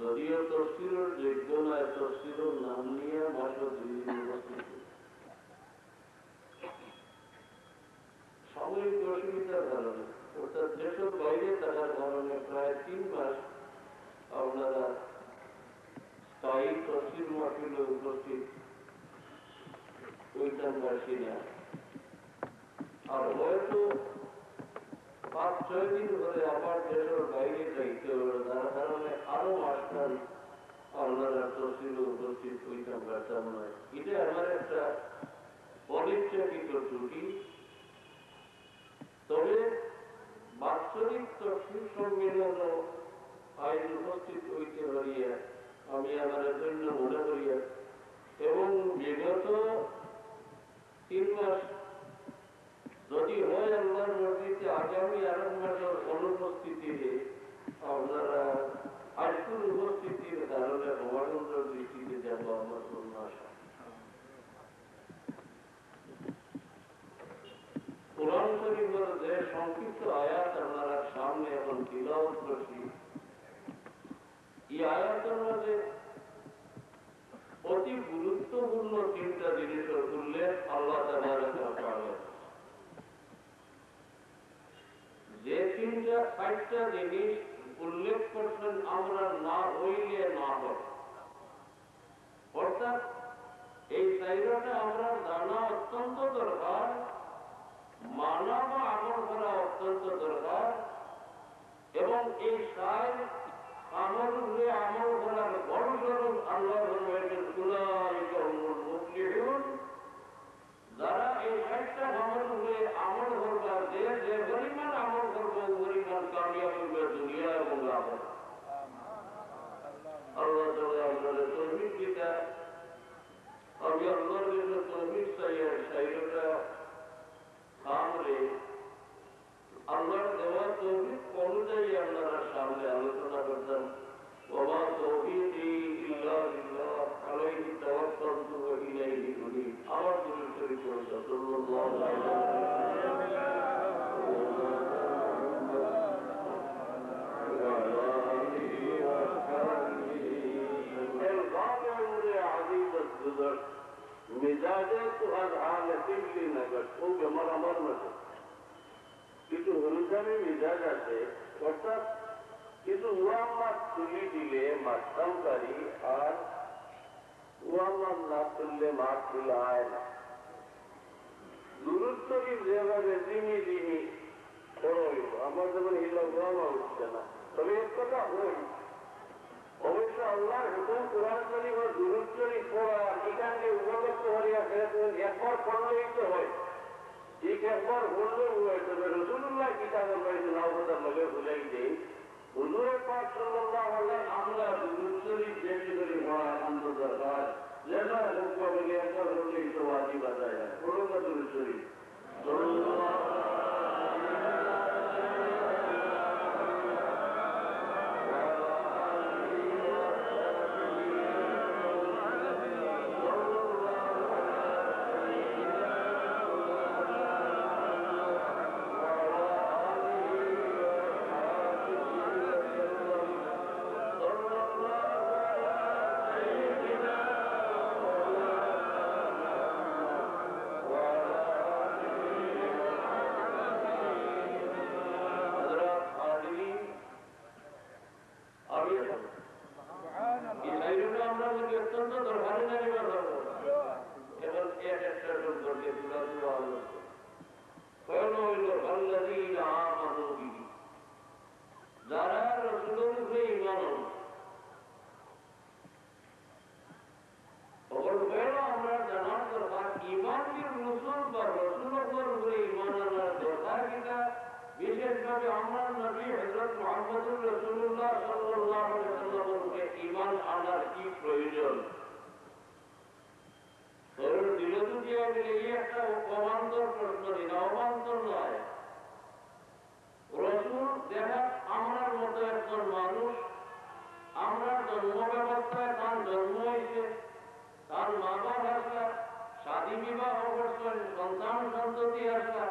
যদিও তফসিরের যোগ্য নয়, তফসিরের নাম নিয়ে মাত্র 2 দিন উপস্থিত। সাময়িক অসুবিধার কারণে, অর্থাৎ দেশের বাইরে থাকার কারণে প্রায় 3 মাস আপনারা স্থায়ী তফসির মাহফিলে উপস্থিত হইতাম পারছি না। আর হয়তো 5-6 দিন ধরে আবার দেশের বাইরে যাইতে হবে, যার কারণে আরো মাসখান আপনারা তফসিলে উপস্থিত হইতাম পারতাম নয়। এটা আমার একটা পরিচ্ছাকিত ত্রুটি। তবে বাৎসরিক তফসির সম্মেলন আজ উপস্থিত হইতে পারিয়া আমি আমার জন্য মনে করিয়া এবং বিগত 3 মাস যদি হয় আল্লাহর মর্জিতে আগামী আরেক মাসের অনুপস্থিতিতে আপনারা আজকের উপস্থিতির কারণে ভগবানন্দ দৃষ্টিতে যাব আমার পূর্ণ আশা। কুরআন শরীফের যে সংক্ষিপ্ত আয়াত আপনারা সামনে এখন তিলাওয়াত করছি, এই আয়াতের মধ্যে অতি গুরুত্বপূর্ণ 3টা জিনিসের উল্লেখ আল্লাহ তাআলা করেন। যে 4টা জিনিস উল্লেখ করছেন আমরা না হইলে না হয়, অর্থাৎ এই 4টা আমরা জানা অত্যন্ত দরকার, মানা বা আমল করা অত্যন্ত দরকার। এবং এই 4 আমল করার বড় আল্লাহ যারা এই 4টা আমল করবার যে পরিমাণ আমল করবো পরিমাণ কামিয়াব করবে দুনিয়া এবং আখিরাত। আল্লাহ তাআলা আমাদের তৌফিক দিতে আমি আল্লাহর কাছে তৌফিক চাই। সাইয়্যিদা সামনে আল্লাহর দেওয়া তৌফিক অনুযায়ী আপনারা সামনে আলোচনা করতাম। ওয়া তৌফিকি ইল্লা বিল্লাহ আলাইহি তাওয়াক্কালতু ওয়া ইলাইহি উনীব। আমার দুরূদ শরীফ পড়ুন সাল্লাল্লাহু আলাইহি ওয়াসাল্লাম। মিজাজে তো আজ হালে তিনলি নগর ও বেমার আমার মতো কিছু হলুদানি মিজাজ আছে, অর্থাৎ কিছু ওয়াম্মাত তুলি দিলে মাছতামকারী আর ওয়াম্মাত না তুললে মাছ তুলা হয় না। দুরূদ শরীফ যেভাবে দিমি দিমি পড়ইব, আমার যেমন হিলা ওয়ামা উঠছে না। তবে এক কথা হই, অবশ্য আল্লাহর হুকুম কোরআন শরীফ ও দুরূদ শরীফ পড়া এখানে উপলব্ধ হইয়া একবার পড়লেই তো হয়, ঠিক একবার বললেও হয়। তবে রাসূলুল্লাহ কিতাবের বাইরে নাওবাদার লগে ভুলাই দেই, হুজুরে পাক সাল্লাল্লাহু আলাইহি আমরা দুরূদ শরীফ বেশি করে পড়া আনন্দ দরকার। যেটা হুকুম বলে একবার হলেই তো ওয়াজিব আদায় হয়। পড়ুন না দুরূদ শরীফ। যারা রাসূলের উপরে ঈমান আনবে, আমরা জানার দরকার ঈমানের রসুল বা রাসূলের উপরে ঈমান আনার দরকার কিনা। বিশেষভাবে আমরা নবী হযরত মুহাম্মদুর রাসূলুল্লাহ সাল্লাল্লাহু আলাইহি ওয়াসাল্লামের উপরে ঈমান আনার কি প্রয়োজন। তোর দিলতু দিয়া গেলে একটা অবান্তর প্রশ্ন, অবান্তর নয়। রসুল দেখা আমার মতো একজন মানুষ, আমরা জন্ম ব্যবস্থায় তার জন্ম হয়েছে, তার মা বাপ আসা, শাদী বিবাহ করছেন, সন্তান সন্ততি আসা।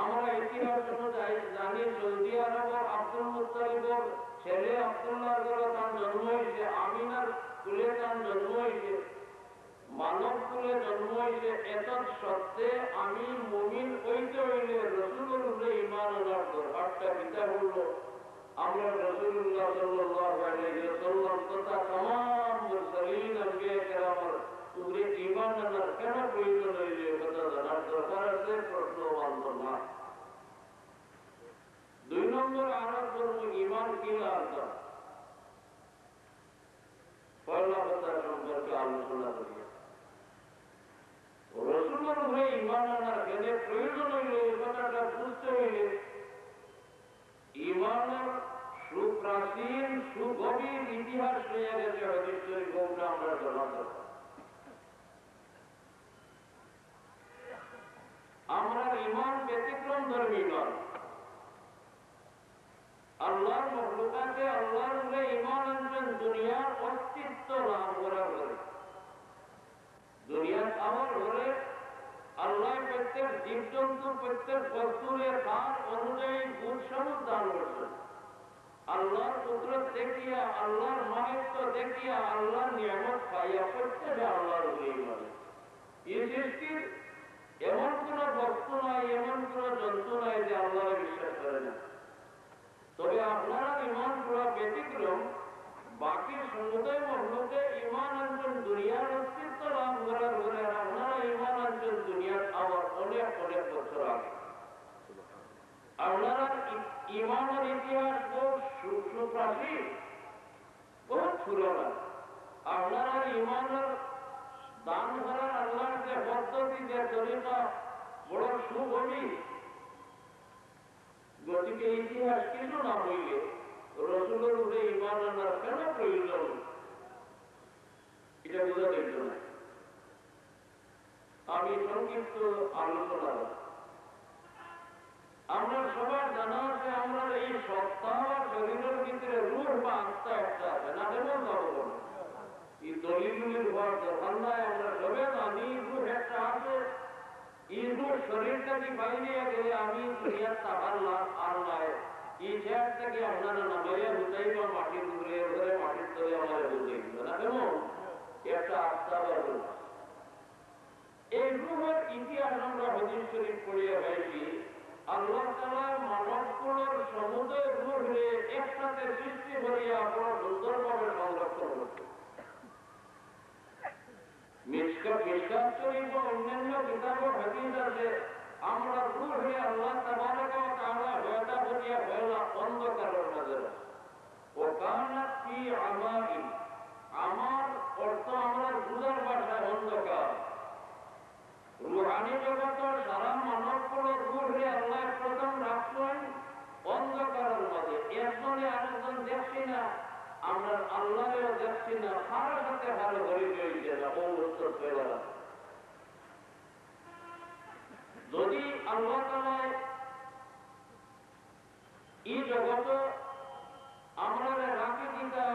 আমরা ইতিহাস অনুযায়ী জানি সৌদি আরব আব্দুল মুত্তালিব ছেলে আব্দুল্লাহর ঘরে তার জন্ম হয়েছে, আমিনার কুলে তার জন্ম হয়েছে, মানব কুলে জন্ম হয়েছে, এত সত্ত্বে আমি মুমিন হইতে হইলে রসুলের উপরে ঈমান আনার দরকারটা কিতা বললো? আমরা রাসূলুল্লাহ সাল্লাল্লাহু আলাইহি ওয়াসাল্লাম তথা तमाम মুরসালিন আম্বিয়া কেরামের উপরে ঈমান আনার কেন প্রয়োজন হইলে কথা জানার দরকার আছে? প্রশ্নবান না। 2 নম্বর আরব ধর্ম ঈমান কি অর্থ? পয়লা কথা সম্পর্কে আলোচনা করি। রাসূলের উপরে ঈমান আনার কেন প্রয়োজন হইলে এই কথাটা বুঝতে হইলে ঈমানের সুপ্রাচীন সুগভীর ইতিহাস নিয়ে গেছে হাদিস শরীফ কোনটা আমরা জানা দরকার। আমরা ঈমান ব্যতিক্রম ধর্মী নয়। আল্লাহর মখলুকাতে আল্লাহর উপরে ঈমান আনছেন দুনিয়ার অস্তিত্ব লাভ করার পরে। দুনিয়ার আমার ঘরে আল্লাহ প্রত্যেক জীবজন্তু প্রত্যেক বস্তুর কাজ অনুযায়ী গুণ সমূহ দান করছেন। আল্লাহর কুদরত দেখিয়া, আল্লাহর মাহাত্ম্য দেখিয়া, আল্লাহর নিয়ামত পাইয়া প্রত্যেকে আল্লাহর উপরে ঈমান। এই সৃষ্টির এমন কোন বস্তু নাই, এমন কোন জন্তু নাই যে আল্লাহর বিশ্বাস করে না। তবে আপনারা ঈমান পুরা ব্যতিক্রম। বাকি সমুদায় মহলুকে ঈমান আনছেন দুনিয়ার অস্তিত্ব লাভ করার পরে, আপনারা ঈমান আনছেন দুনিয়ার আবার অনেক অনেক বছর আগে। আপনারা ঈমানের ইতিহাস বহু সুপ্রাচীন, বহু পুরোনো। আপনারা ঈমানের দান করার আল্লাহর যে পদ্ধতি, যে তরিকা বড় সুগভীর। গতিকে ইতিহাস কিছু না হইলে রাসূলের উপরে ঈমান আনার কেন প্রয়োজন, এটা বোঝা যেত না। আমি সংক্ষিপ্ত আলোচনা। আমরা সবার জানা আছে আমরা এই সত্তা শরীরের ভিতরে রূহ বা আত্মা একটা আছে না, কেমন যাবো এই দলিলুলির হওয়ার দরকার নাই। আমরা সবে জানি রূহ একটা আছে। এই রূহ শরীরটাকে বাইরে গেলে আমি দুনিয়ার তাহার লাভ আর নয়। এই শেয়ারটাকে আপনারা নামাইয়া বুঝাই বা মাটির উপরে ঘরে মাটির তলে আমার বুঝাই দিবে না, কেমন একটা আত্মা বা রূহ। এই রূহের ইতিহাস আমরা হাদিস শরীফ পড়িয়া পাইছি। আল্লাহ তাআলা মানবকুলের সমুদয় রূহকে একসাথে সৃষ্টি করিয়া বড় সুন্দরভাবে সংরক্ষণ করতে। মিশকাত শরীফ ও অন্যান্য কিতাব ও হাদিস আছে আমরা রূহে আল্লাহ তাবারক ওয়া তাআলা ওয়াদা করিয়া বলা অন্ধকারের মাঝে ও কানাত ফি আমাই। আমার অর্থ আমরা বুঝার ভাষায় অন্ধকার। রুহানি জগতের সারা মানবকুলের রূহে আল্লাহ প্রথম রাখলেন অন্ধকারের মাঝে। একজনে আরেকজন দেখছি না, আমরা আল্লাহরেও দেখছি না, কারোর সাথে কারো ঘড়ি হয়েছে না, ও উত্তর পেল না। যদি আল্লাহ তাআলা এই জগৎ আমরা রাখি দিতা,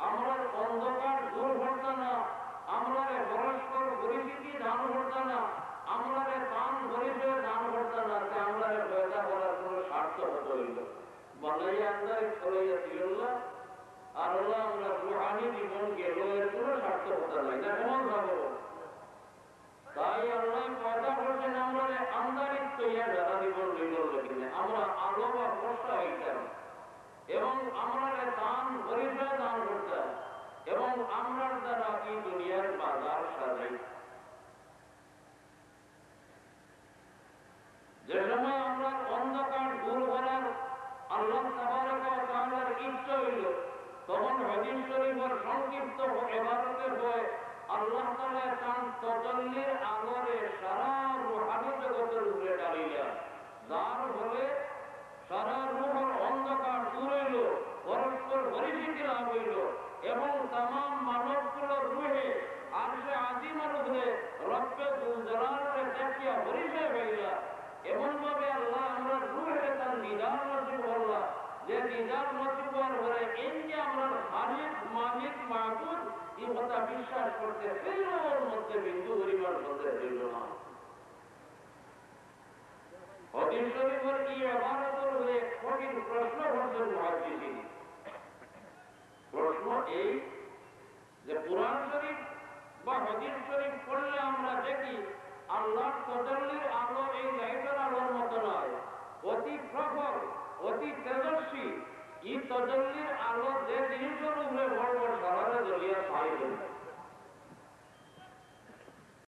আমরা অন্ধকার দূর হতো না, আমরা পরস্পর পরিস্থিতি দান হতো না, আমরা কান পরিচয় দান হতো না, আমরা পয়দা করার কোন স্বার্থ হতো হইল বানাইয়া আন্দারে ছড়াইয়া ছিল না। আর আল্লাহ আমরা রুহানি জীবনকে এর কোন স্বার্থ হতো নাই না, কেমন ভাবো? তাই আল্লাহ পয়দা করছেন আমরা আন্দারিত্ব ইয়া যারা জীবন হইল কিনে আমরা আলো বা বর্ষা হইতাম এবং আমরা দান পরিচয় দান করতাম এবং আমরা দ্বারা এই দুনিয়ার বাজার সাজাই। যে সময় আমরা অন্ধকার দূর করার আল্লাহ তাবারক ওয়া তাআলার ইচ্ছা হইল, তখন হাদিস শরীফের সংক্ষিপ্ত ইবারতে হয় আল্লাহ তাআলা তার তাজাল্লির আলোরে সারা রুহানি জগতের উপরে ডালিয়া, যার ফলে সারা রুহের অন্ধকার দূর হইল, পরস্পর পরিচিতি লাভ হইল এবং তামাম মানবকুলের রুহে আরশে আজিমের উপরে রব্বে যুল জালালের দেখিয়া পরিচয় হইলা। এমন ভাবে আল্লাহ আমরা রুহে তার নিদান নসিব করলাম যে নিদান নসিব হওয়ার পরে এই যে আমরা খালিক মালিক মাহবুদ এই কথা বিশ্বাস করতে ফেরার মধ্যে বিন্দু পরিমাণ মধ্যে হইল না। হাদিস শরীফের এই ইবারতের উপরে কঠিন প্রশ্ন করছেন মুহাদ্দিসিন। এই যে কুরআন শরীফ বা হাদিস শরীফ পড়লে আমরা দেখি আল্লাহর তাজাল্লির আলো এই লাইটের আলোর মতো নয়, অতি প্রখর, অতি তেজস্বী। এই তাজাল্লির আলো যে জিনিসের উপরে বড় বড় শহরে জ্বলিয়া পাইবে